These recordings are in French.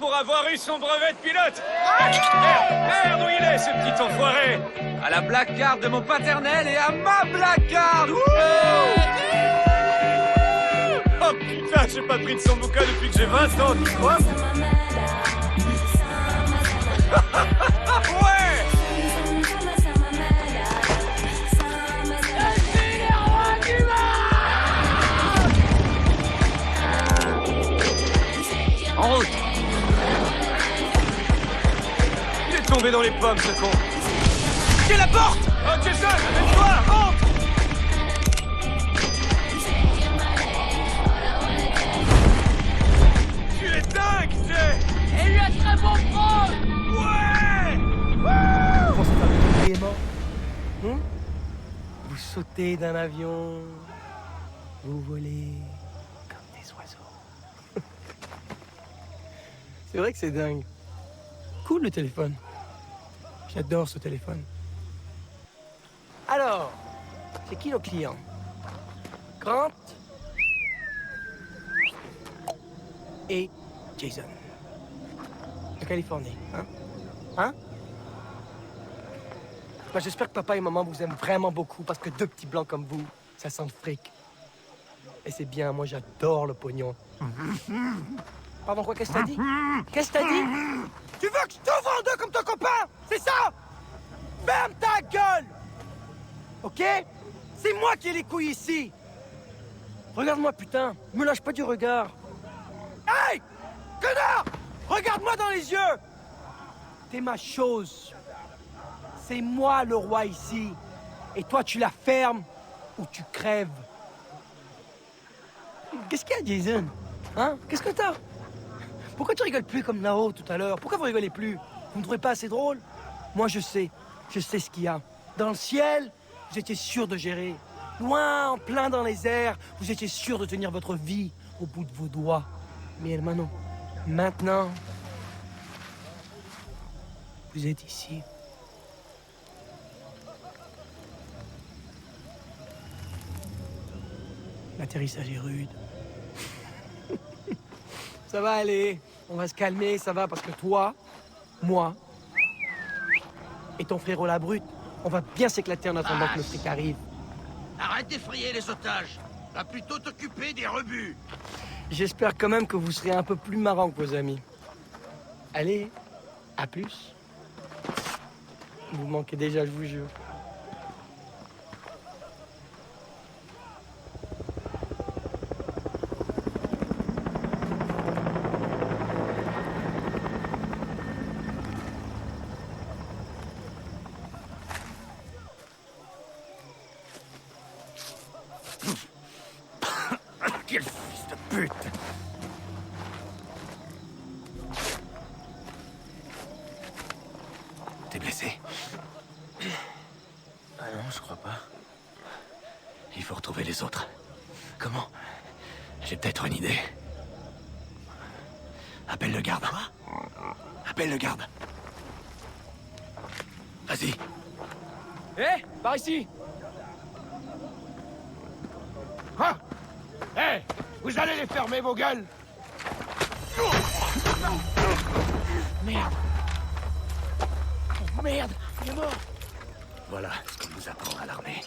pour avoir eu son brevet de pilote. Merde, où il est, ce petit enfoiré? À la black card de mon paternel et à ma black card. Oh putain, j'ai pas pris de son bouquin depuis que j'ai 20 ans, tu crois? Ouais! En route. Il est tombé dans les pommes, ce con. C'est la porte. Oh, Jason, amène-toi, rentre! Tu es dingue, Jay! Et lui a très bon pro. Ouais! Vous pensez faire le tour des morts? Vous sautez d'un avion, vous volez comme des oiseaux. C'est vrai que c'est dingue. Cool le téléphone. J'adore ce téléphone. Alors, c'est qui nos clients? Grant et Jason. De Californie, hein? Hein? Bah, j'espère que papa et maman vous aiment vraiment beaucoup parce que deux petits blancs comme vous, ça sent le fric. Et c'est bien, moi j'adore le pognon. Pardon, quoi, qu'est-ce que t'as dit? Qu'est-ce que t'as dit? Tu veux que je t'ouvre en deux comme ton copain? C'est ça? Ferme ta gueule! Ok? C'est moi qui ai les couilles ici! Regarde-moi, putain! Me lâche pas du regard! Hey! Connard! Regarde-moi dans les yeux! T'es ma chose. C'est moi le roi ici. Et toi, tu la fermes ou tu crèves. Qu'est-ce qu'il y a, Jason? Hein? Qu'est-ce que t'as? Pourquoi tu rigoles plus comme là-haut tout à l'heure? Pourquoi vous rigolez plus? Vous me trouvez pas assez drôle? Moi, je sais ce qu'il y a. Dans le ciel, vous étiez sûr de gérer. Loin, en plein dans les airs, vous étiez sûr de tenir votre vie au bout de vos doigts. Mais hermano, maintenant, vous êtes ici. L'atterrissage est rude. Ça va aller, on va se calmer, ça va, parce que toi, moi et ton frérot la brute, on va bien s'éclater en attendant que le fric arrive. Arrête d'effrayer les otages. Va plutôt t'occuper des rebuts. J'espère quand même que vous serez un peu plus marrant que vos amis. Allez, à plus. Vous manquez déjà, je vous jure. Quel fils de pute! T'es blessé? Ah non, je crois pas. Il faut retrouver les autres. Comment? J'ai peut-être une idée. Appelle le garde. Appelle le garde. Vas-y. Hé, par ici. Quoi? Hé! Vous allez les fermer, vos gueules! Merde! Oh, merde! Il est mort! Voilà ce qu'on nous apprend à l'armée.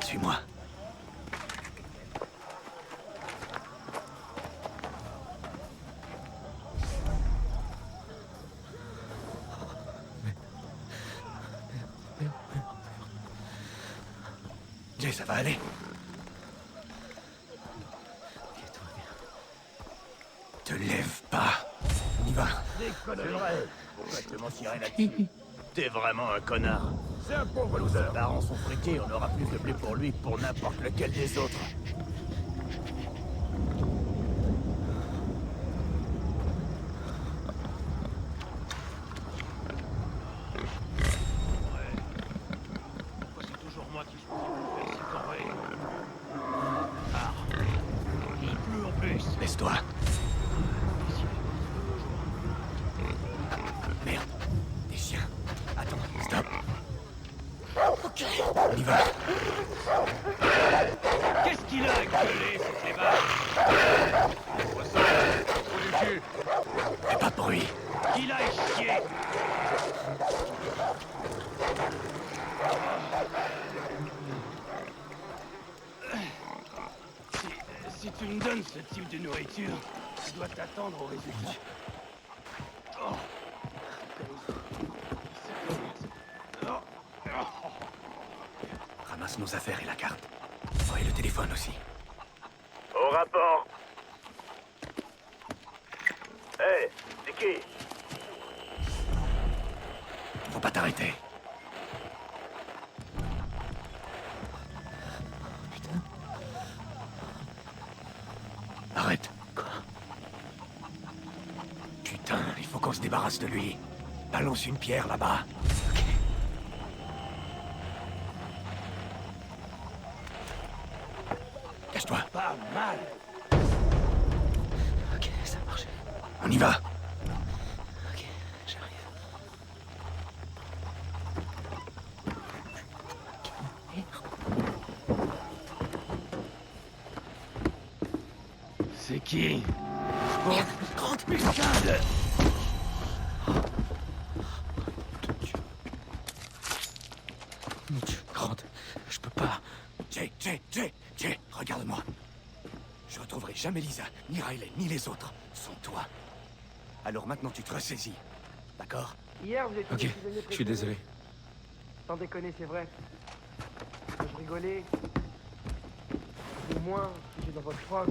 Suis-moi. Jay, ça va aller? Ok, tout va bien. Te lève pas. On y va. C'est vrai. Pourquoi je te mentirais là-dessus? T'es vraiment un connard. C'est un pauvre loser. Ses parents sont friqués, on aura plus de blé pour lui que pour n'importe lequel des autres. Pourquoi c'est toujours moi qui choisis c'est corvée? Ah. Il pleut en plus. Laisse-toi. Merde. Des chiens. Attends, stop. voiture. Tu dois t'attendre au résultat. Ramasse nos affaires et la carte. Oh, et le téléphone aussi. Au rapport. Hé, c'est qui? Faut pas t'arrêter. Putain. Arrête. Quoi? Putain, il faut qu'on se débarrasse de lui. Balance une pierre là-bas. Ok. Cache-toi. Pas mal. Ok, ça marche. On y va. Ok, j'arrive. C'est qui? Merde, rentre, putain de... Mon Dieu, Grant, je peux pas. Jay, regarde-moi. Je retrouverai jamais Lisa, ni Riley, ni les autres, sans toi. Alors maintenant tu te ressaisis. D'accord? Hier, vous étiez Ok, mes prisonniers je suis préférés. désolé. Sans déconner, c'est vrai. Quand je rigolais. Au moins, j'ai dans votre froid.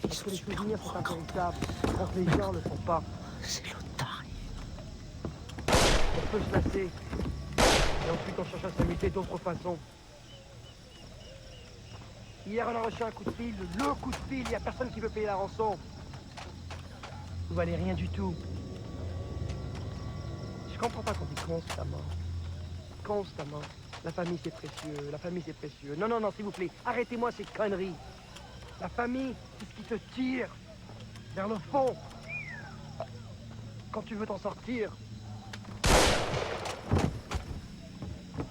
Parce que les souvenirs sont impérissables. Quand les gens ne le sont pas. C'est l'otarie. On peut se lasser. Et ensuite, on cherche à s'amuser d'autres façons. Hier, on a reçu un coup de fil. Le coup de fil. Il n'y a personne qui veut payer la rançon. Vous valez rien du tout. Je comprends pas qu'on dit constamment. Constamment. La famille, c'est précieux. La famille, c'est précieux. Non, non, non, s'il vous plaît. Arrêtez-moi ces conneries. La famille, c'est ce qui te tire vers le fond. Quand tu veux t'en sortir.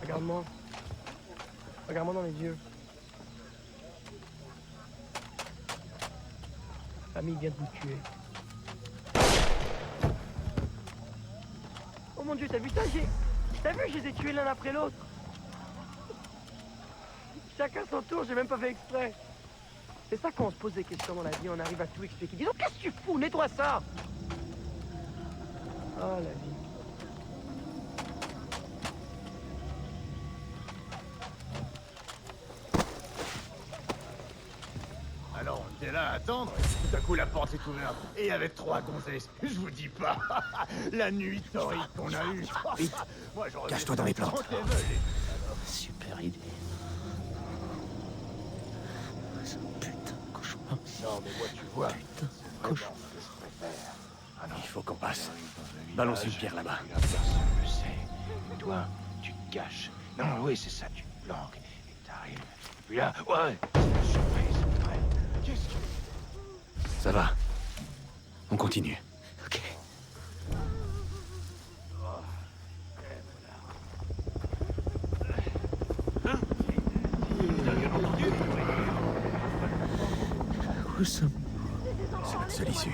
Regarde-moi. Regarde-moi dans les yeux. La famille vient de vous tuer. Oh mon Dieu, t'as vu ça? T'as vu, je les ai tués l'un après l'autre. Chacun son tour, j'ai même pas fait exprès. C'est ça quand on se pose des questions dans la vie, on arrive à tout expliquer. Dis donc, qu'est-ce que tu fous? Nettoie ça! Oh, la vie. Alors on était là à attendre, et tout à coup la porte est ouverte. Et avec 3 gonzesses, je vous dis pas. La nuit torride qu'on a eue. Vite, cache-toi dans les plantes. Super idée. C'est un putain de cauchemar. Non mais moi tu vois. Putain de cauchemar. Il faut qu'on passe. Balance une pierre là-bas. Personne ne le sait. Toi, tu te caches. Non, oui, c'est ça, tu te planques. Et t'arrives. Et puis là, ouais, c'est une surprise. Ouais. Qu'est-ce que... Ça va. On continue. Ok. Où sommes... C'est notre seule issue.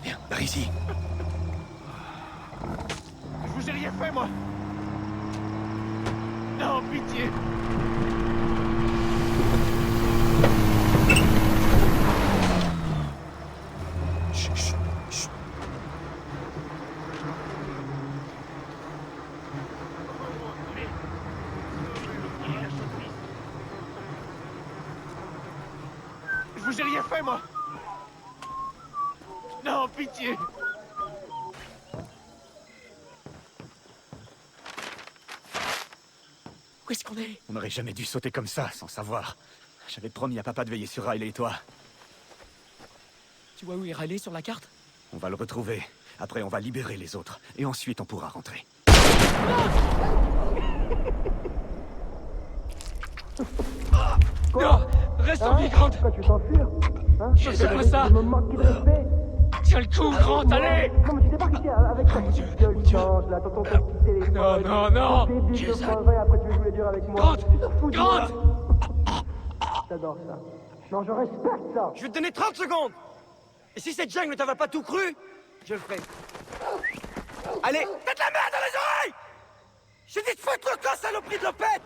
Viens, par ici. Je vous ai rien fait, moi. Non, pitié. Chut, chut, chut. Je vous ai rien fait, moi. Non, pitié. Où est-ce qu'on est? On n'aurait jamais dû sauter comme ça, sans savoir. J'avais promis à papa de veiller sur Riley et toi. Tu vois où est Riley sur la carte? On va le retrouver. Après, on va libérer les autres. Et ensuite, on pourra rentrer. Quoi? Reste en vie, Grant. Pourquoi tu veux t'enfuir? Hein? C'est quoi ça? Je me manque de respect. Tiens le coup, Grant, allez. Non, mais tu débarques ici avec ta petite gueule change, là, ton petit téléphone. Non, non, non. Débile de frangin, et après tu veux jouer dur avec moi. Grant, Tu te fous de moi. Grant. J'adore ça. Non, je respecte ça. Je vais te donner 30 secondes. Et si cette jungle ne t'avait pas tout cru, je le ferai. Allez, faites la merde dans les oreilles. J'ai dit de foutre le camp, saloperie de lopette.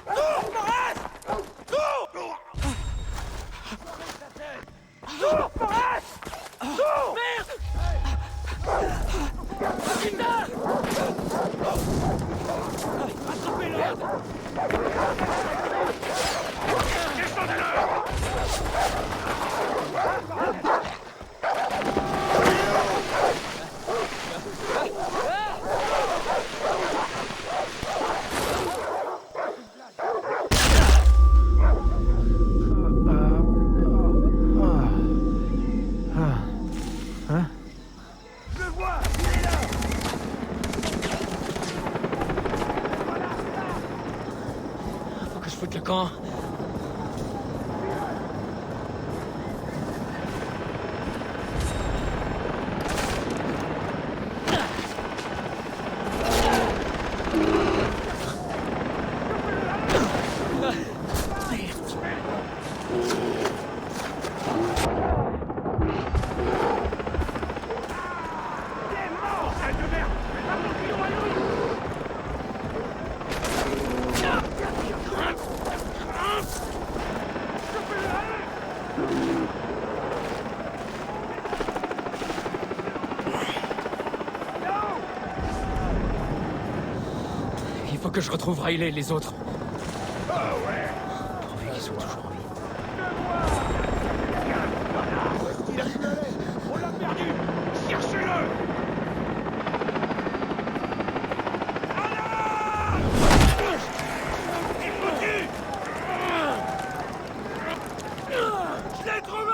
Tour, Forrest. Tour. Tour, Forrest. Tour. Merde. Putain. Attrapez-le. Faut que je foute le camp. Il faut que je retrouve Riley et les autres. Pourvu qu'ils soient toujours en vie. On l'a perdu. Cherchez-le. Je l'ai trouvé.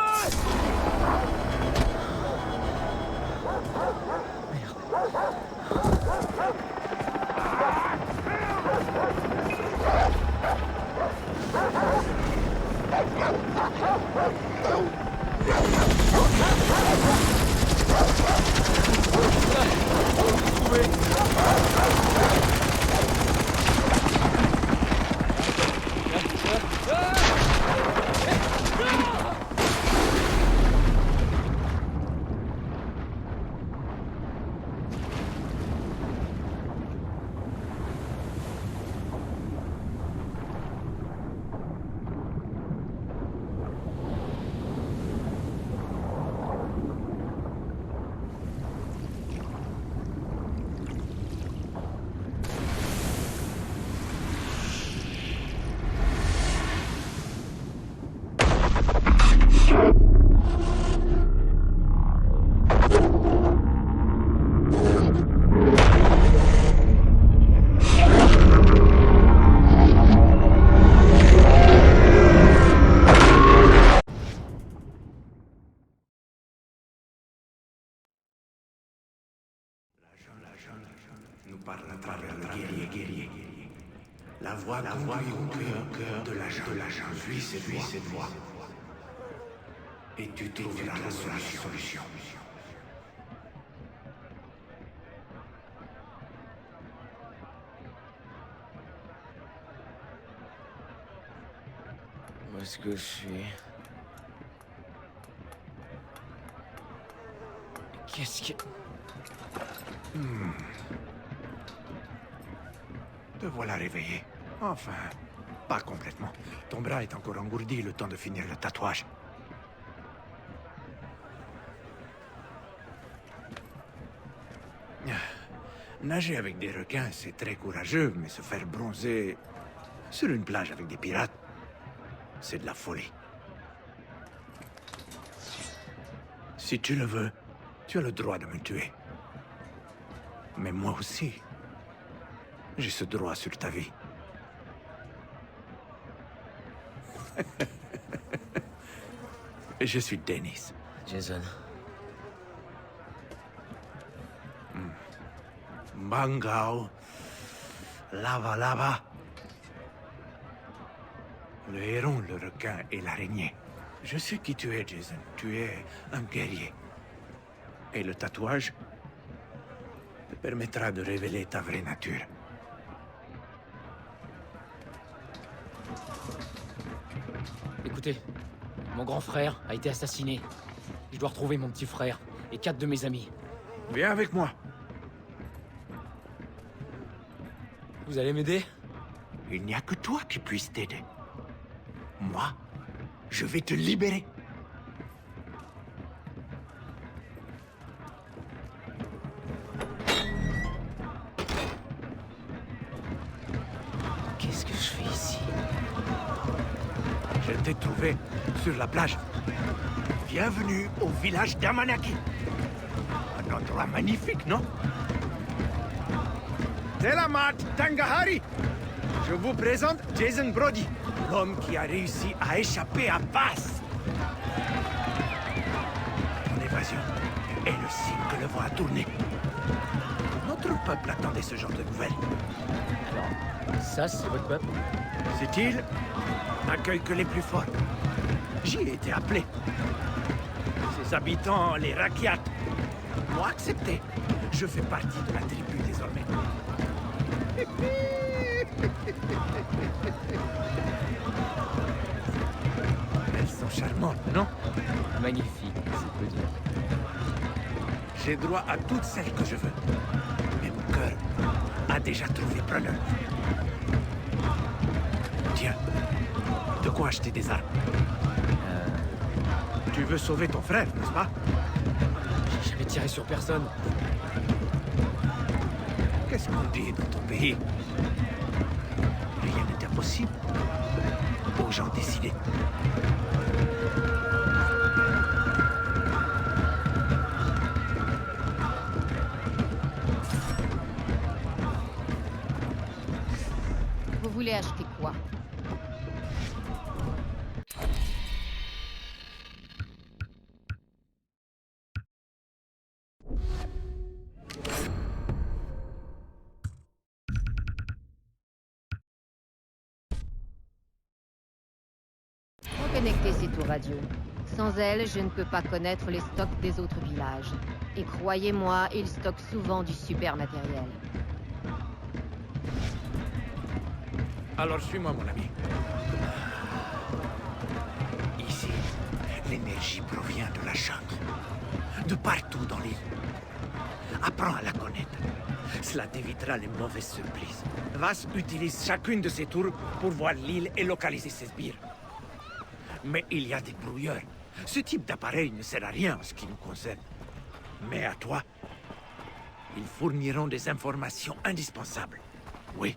Nous parle à travers le guerrier. La voix conduit au cœur de la jungle. Suis cette voix. Et tu trouveras la solution. Où est-ce que je suis? Qu'est-ce que... Te voilà réveillé. Enfin, pas complètement. Ton bras est encore engourdi le temps de finir le tatouage. Nager avec des requins, c'est très courageux, mais se faire bronzer sur une plage avec des pirates, c'est de la folie. Si tu le veux, tu as le droit de me tuer. Mais moi aussi, j'ai ce droit sur ta vie. Je suis Dennis. Jason. Bangao. Lava. Le héron, le requin et l'araignée. Je sais qui tu es, Jason. Tu es un guerrier. Et le tatouage te permettra de révéler ta vraie nature. Écoutez, Mon grand frère a été assassiné. Je dois retrouver mon petit frère et 4 de mes amis. Viens avec moi. Vous allez m'aider? Il n'y a que toi qui puisse t'aider. Moi, je vais te libérer. Qu'est-ce que je fais ici? Je t'ai trouvé sur la plage. Bienvenue au village d'Amanaki. Un endroit magnifique, non? Telamat Tangahari. Je vous présente Jason Brody, l'homme qui a réussi à échapper à Bass. Ton évasion est le signe que le vent a tourné. Notre peuple attendait ce genre de nouvelles. Ça, c'est votre peuple? Cette île n'accueille que les plus forts. J'y ai été appelé. Ses habitants, les Rakyat, m'ont accepté. Je fais partie de la tribu désormais. Elles sont charmantes, non? Magnifique, c'est peu dire. J'ai droit à toutes celles que je veux. Mais mon cœur a déjà trouvé preneur. Tiens, de quoi acheter des armes? Tu veux sauver ton frère, n'est-ce pas? J'ai jamais tiré sur personne. Qu'est-ce qu'on dit dans ton pays? Rien n'est impossible. Aux gens décidés. Vous voulez acheter quoi? Reconnectez ces tours radio. Sans elles, je ne peux pas connaître les stocks des autres villages. Et croyez-moi, ils stockent souvent du super matériel. Alors suis-moi, mon ami. Ici, l'énergie provient de la jungle. De partout dans l'île. Apprends à la connaître. Cela t'évitera les mauvaises surprises. Vass utilise chacune de ces tours pour voir l'île et localiser ses sbires. Mais il y a des brouilleurs. Ce type d'appareil ne sert à rien en ce qui nous concerne. Mais à toi, ils fourniront des informations indispensables. Oui.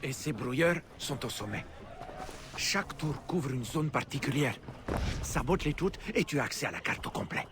Et ces brouilleurs sont au sommet. Chaque tour couvre une zone particulière. Sabote-les toutes et tu as accès à la carte au complet.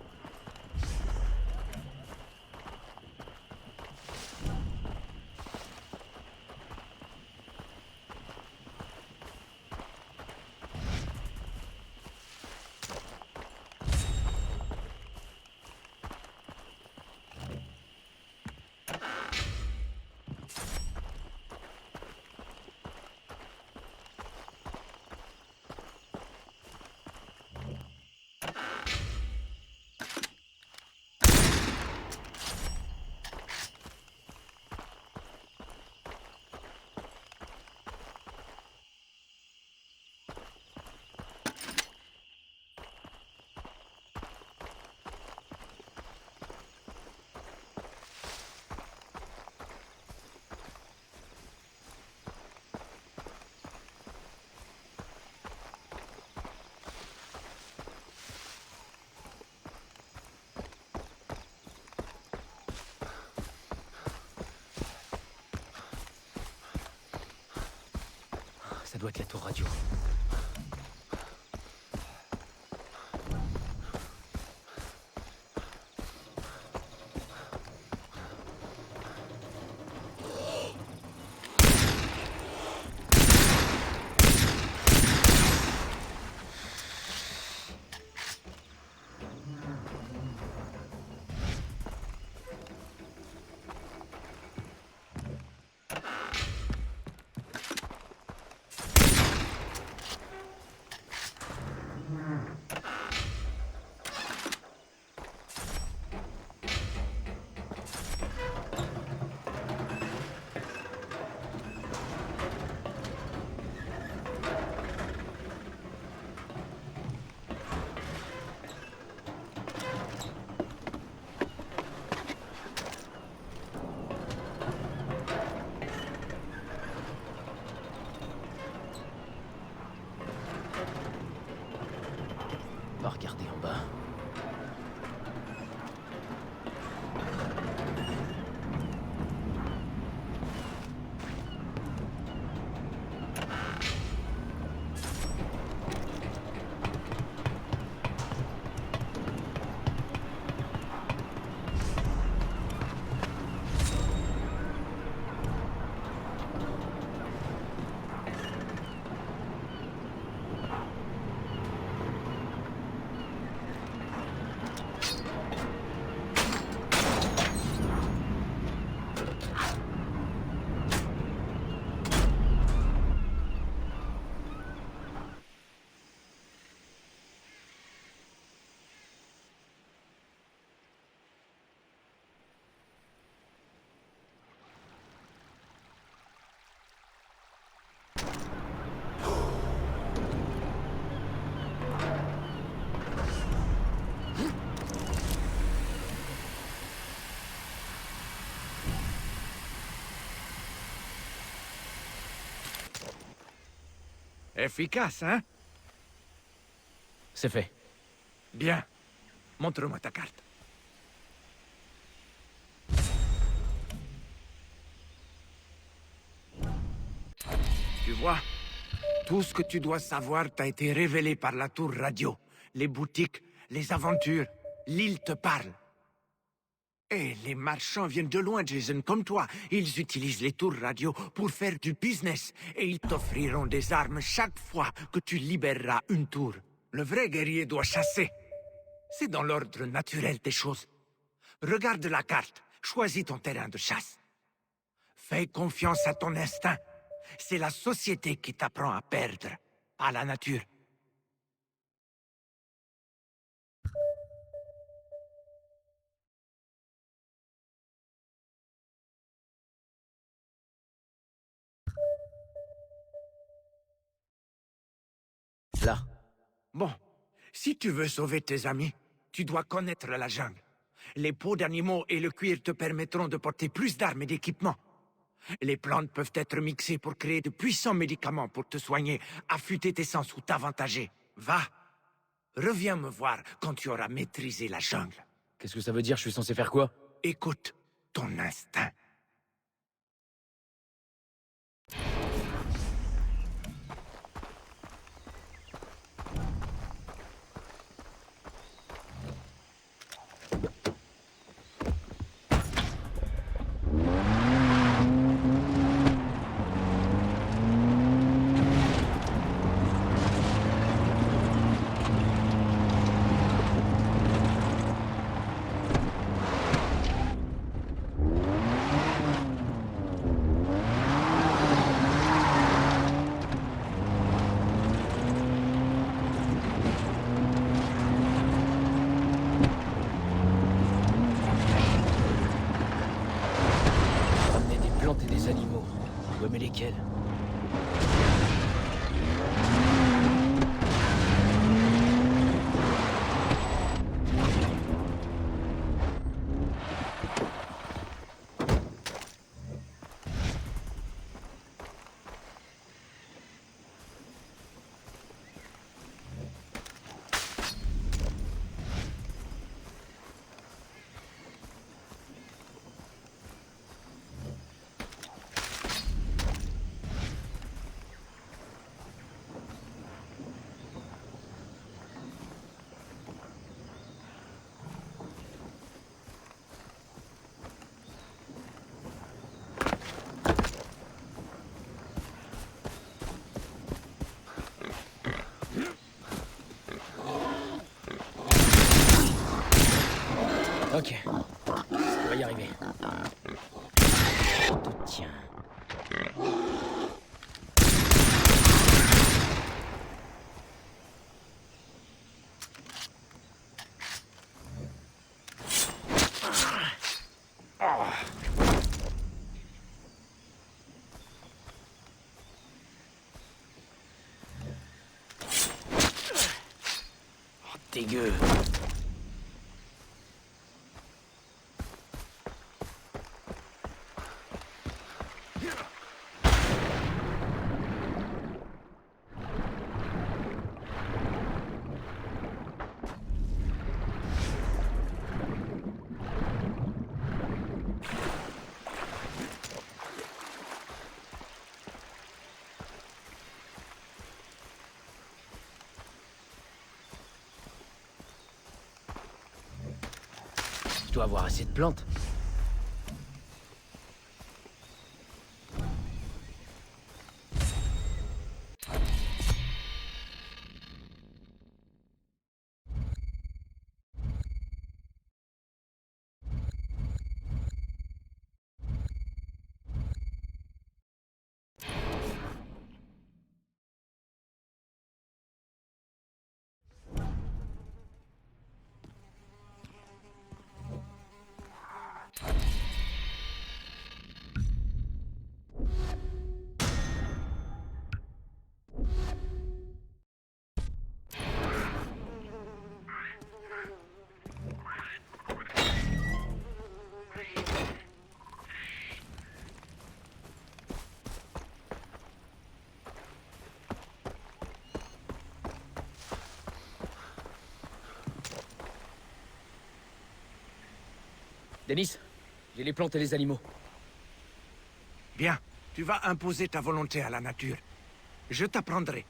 Ça doit être la tour radio. Efficace, hein? C'est fait. Bien. Montre-moi ta carte. Tu vois, tout ce que tu dois savoir t'a été révélé par la tour radio. Les boutiques, les aventures, l'île te parle. Et les marchands viennent de loin, Jason, comme toi. Ils utilisent les tours radio pour faire du business. Et ils t'offriront des armes chaque fois que tu libéreras une tour. Le vrai guerrier doit chasser. C'est dans l'ordre naturel des choses. Regarde la carte. Choisis ton terrain de chasse. Fais confiance à ton instinct. C'est la société qui t'apprend à perdre, pas la nature. Là. Bon, si tu veux sauver tes amis, tu dois connaître la jungle. Les peaux d'animaux et le cuir te permettront de porter plus d'armes et d'équipements. Les plantes peuvent être mixées pour créer de puissants médicaments pour te soigner, affûter tes sens ou t'avantager. Va, reviens me voir quand tu auras maîtrisé la jungle. Qu'est-ce que ça veut dire? Je suis censé faire quoi? Écoute ton instinct. Ramener des plantes et des animaux. Ouais, mais lesquels? Ok. On va y arriver. Tout tient. Oh, dégueu. Je dois avoir assez de plantes. Denis, j'ai les plantes et les animaux. Bien, tu vas imposer ta volonté à la nature. Je t'apprendrai.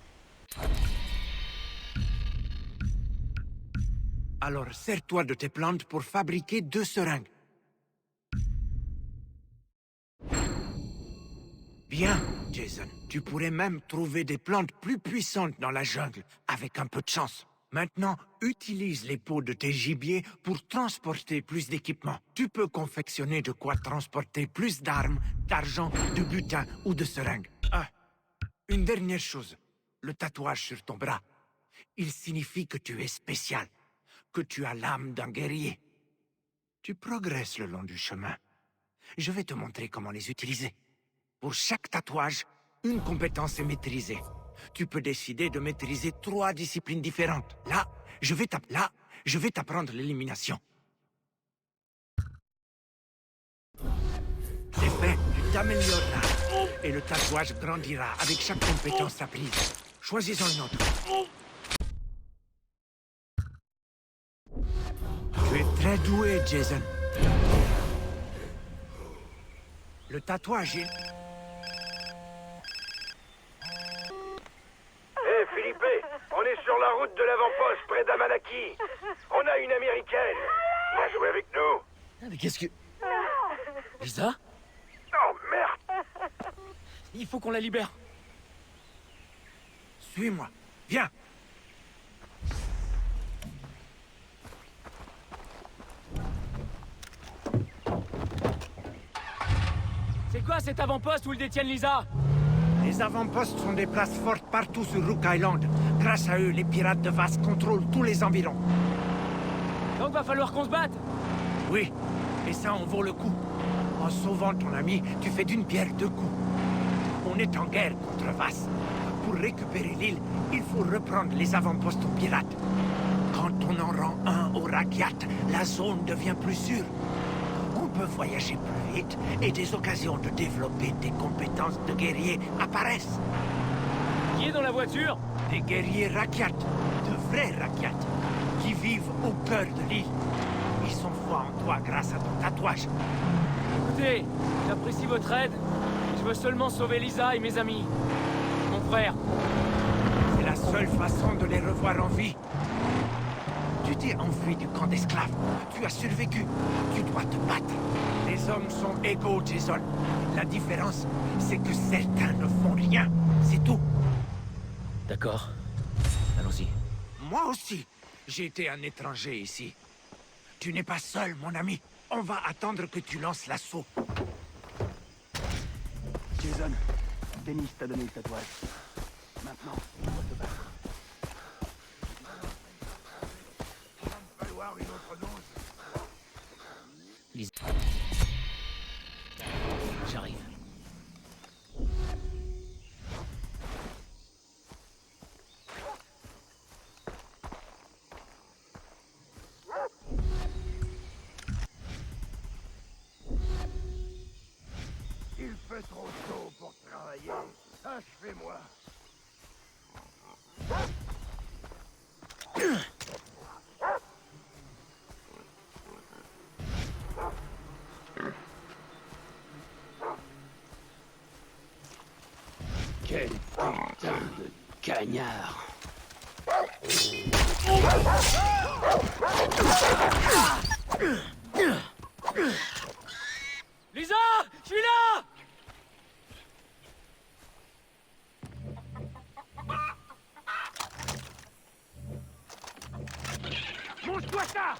Alors, sers-toi de tes plantes pour fabriquer 2 seringues. Bien, Jason. Tu pourrais même trouver des plantes plus puissantes dans la jungle, avec un peu de chance. Maintenant, utilise les peaux de tes gibiers pour transporter plus d'équipements. Tu peux confectionner de quoi transporter plus d'armes, d'argent, de butin ou de seringues. Ah, une dernière chose. Le tatouage sur ton bras. Il signifie que tu es spécial, que tu as l'âme d'un guerrier. Tu progresses le long du chemin. Je vais te montrer comment les utiliser. Pour chaque tatouage, une compétence est maîtrisée. Tu peux décider de maîtriser 3 disciplines différentes. Là, je vais t'apprendre l'élimination. C'est fait, tu t'amélioreras. Et le tatouage grandira avec chaque compétence apprise. Choisis-en une autre. Tu es très doué, Jason. Le tatouage est... Hé, Philippe, on est sur la route de l'avant-poste près d'Amalaki. On a une américaine. Viens jouer avec nous. Ah, mais qu'est-ce que... Lisa? Oh, merde. Il faut qu'on la libère. Suis-moi. Viens. C'est quoi cet avant-poste où ils détiennent Lisa? Les avant-postes sont des places fortes partout sur Rook Island. Grâce à eux, les pirates de Vass contrôlent tous les environs. Donc va falloir qu'on se batte. Oui, et ça en vaut le coup. En sauvant ton ami, tu fais d'une pierre 2 coups. On est en guerre contre Vass. Pour récupérer l'île, il faut reprendre les avant-postes aux pirates. Quand on en rend un au Rakyat, la zone devient plus sûre. On peut voyager plus vite et des occasions de développer des compétences de guerrier apparaissent. Qui est dans la voiture? Des guerriers Rakyat, de vrais Rakyat, qui vivent au cœur de l'île. Ils sont foi en toi grâce à ton tatouage. Écoutez, j'apprécie votre aide. Je veux seulement sauver Lisa et mes amis. Mon frère. C'est la seule façon de les revoir en vie. Tu t'es enfui du camp d'esclaves. Tu as survécu. Tu dois te battre. Les hommes sont égaux, Jason. La différence, c'est que certains ne font rien. C'est tout. D'accord. Allons-y. Moi aussi, j'ai été un étranger ici. Tu n'es pas seul, mon ami. On va attendre que tu lances l'assaut. Jason, Denis t'a donné le tatouage. Maintenant, on doit te battre. Il va me falloir une autre dose. Lisa. J'arrive. Il fait trop chaud pour travailler. Achevez-moi. Quel putain de cagnard. Lisa! Je suis là! Mange-toi ça!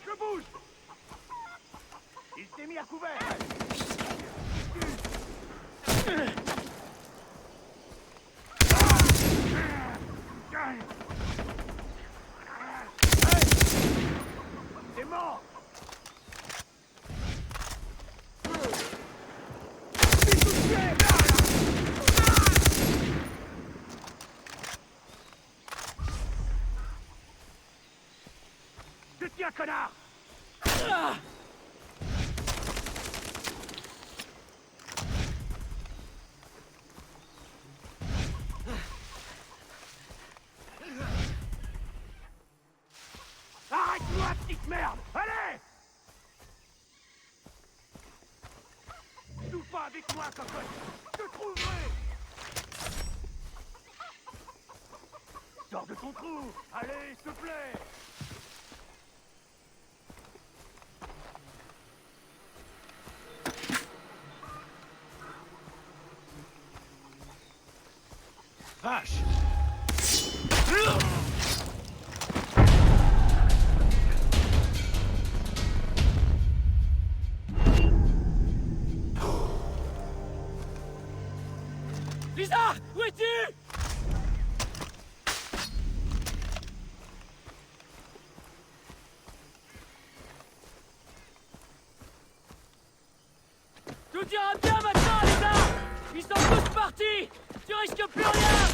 Je bouge! Il s'est mis à couvert! T'es mort! Je tiens, connard! Arrête-moi, petite merde! Allez! Joue pas avec moi, cocotte! Je te trouverai! Sors de ton trou! Allez, s'il te plaît! Vache! Lisa, où es-tu? Tout ira bien maintenant, Lisa! Ils sont tous partis! Tu risques plus rien!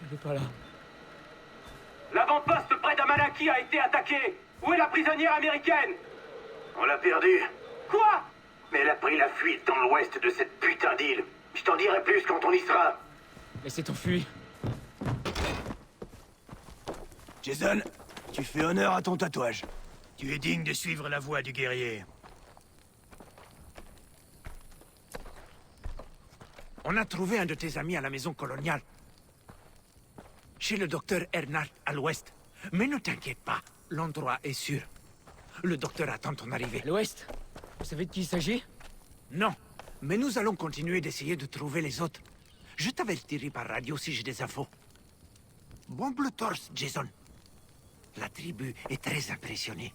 Elle est pas là. L'avant-poste près d'Amalaki a été attaqué! Où est la prisonnière américaine? On l'a perdue. Quoi? Mais elle a pris la fuite dans l'ouest de cette putain d'île. Je t'en dirai plus quand on y sera. Elle s'est enfuie. Jason, tu fais honneur à ton tatouage. Tu es digne de suivre la voie du guerrier. On a trouvé un de tes amis à la maison coloniale. Chez le docteur Ernard, à l'ouest. Mais ne t'inquiète pas, l'endroit est sûr. Le docteur attend ton arrivée. À l'ouest? Vous savez de qui il s'agit? Non, mais nous allons continuer d'essayer de trouver les autres. Je t'avertirai par radio si j'ai des infos. Bon bleu torse, Jason. La tribu est très impressionnée.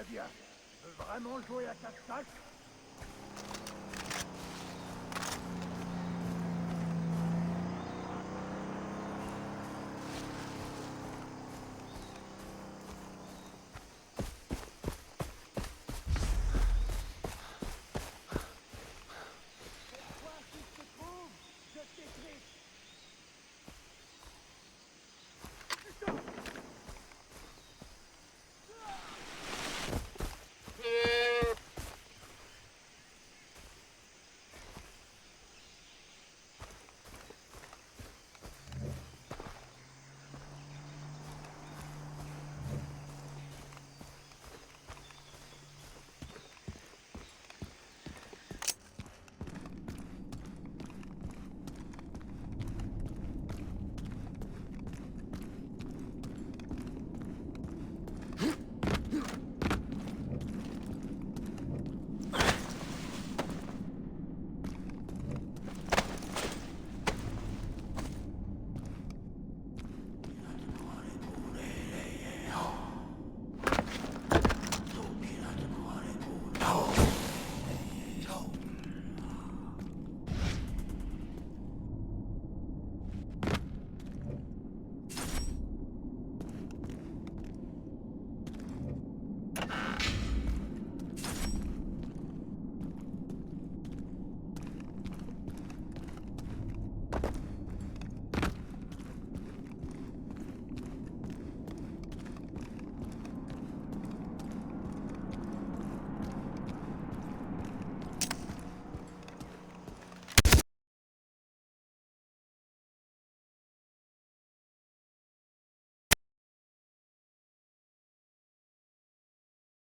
Très bien. Tu veux vraiment jouer à 4 sacs?